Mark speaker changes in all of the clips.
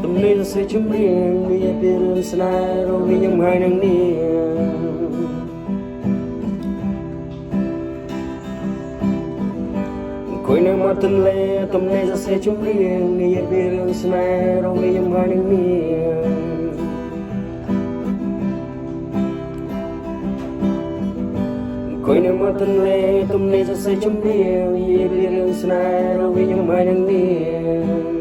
Speaker 1: ទំនេរសរសេរចម្រៀងនិយាយពីរឿងស្នេហ៍រវាងខ្ញុំហើយនឹងនាងអង្គុយនៅមាត់ទន្លេទំនេរសរសេរចម្រៀងនិយាយពីរឿងស្នេហ៍រវាងខ្ញុំហើយនឹងនាងអង្គុយនៅមាត់ទន្លេទំនេរសរសេរចម្រៀងនិយាយពីរឿងស្នេហ៍រវាងខ្ញុំហើយនឹងនាង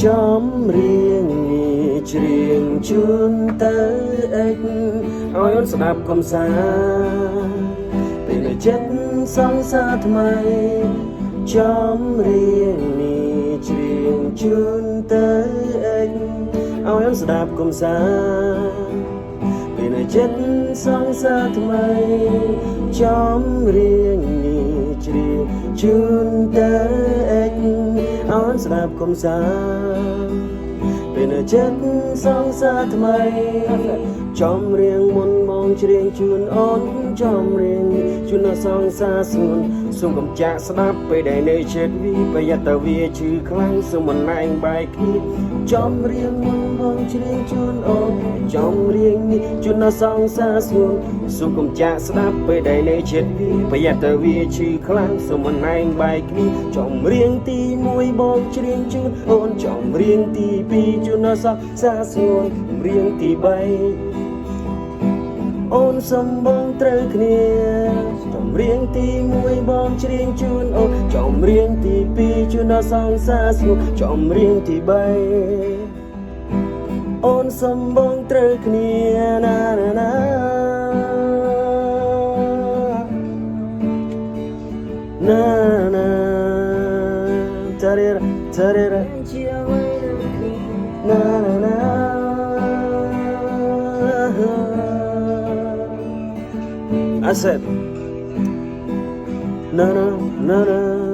Speaker 1: ចំរៀងនេះច្រៀងជូនទៅអិចឲ្យអូនស្ដាប់កំសាន្តពេលនៅចិត្តសង្សារថ្មីចំរៀងនេះច្រៀងជូនទៅអិចឲ្យអូនស្ដាប់កំសាន្តពេលនៅចិត្តសង្សារថ្មីចំរៀងនេះច្រៀងជូនទៅអិចអូនស្ដាប់កំសាន្តពេលនៅចិត្តសង្សារថ្មីចំរៀងមុនមកច្រៀងជូនអូនចំរៀងជូនដល់សង្សារស្ងួនសូមកំចាក់ស្ដាប់ពេលដែលនៅចិត្តវាប្រយ័ត្នតែវាឈឺខ្លាំងសូមមិនណែងបែកគ្នាចំរៀងមុនមកច្រៀងជូនអូនចំរៀងនេះជូនដល់សង្សារស្ងួនសូមកំចាក់ស្ដាប់ពេលដែលនៅចិត្តវាប្រយ័ត្នតែវាឈឺខ្លាំងសូមមិនណែងបែកគ្នាចំរៀងទី1បងច្រៀងជូនអូនចំរៀងទី2ជូនដល់សង្សារស្ងួនរៀងទី3អូនសំបងត្រូវគ្នាចំរៀងទី1បងច្រៀងជូនអូនចំរៀងទី2ជូនដល់សង្សារស្ងួនចំរៀងទី3អូនសំបងត្រូវគ្នាណាណាណាណាណាតារេរតារេរណាណាណាI said, no, no, no, no.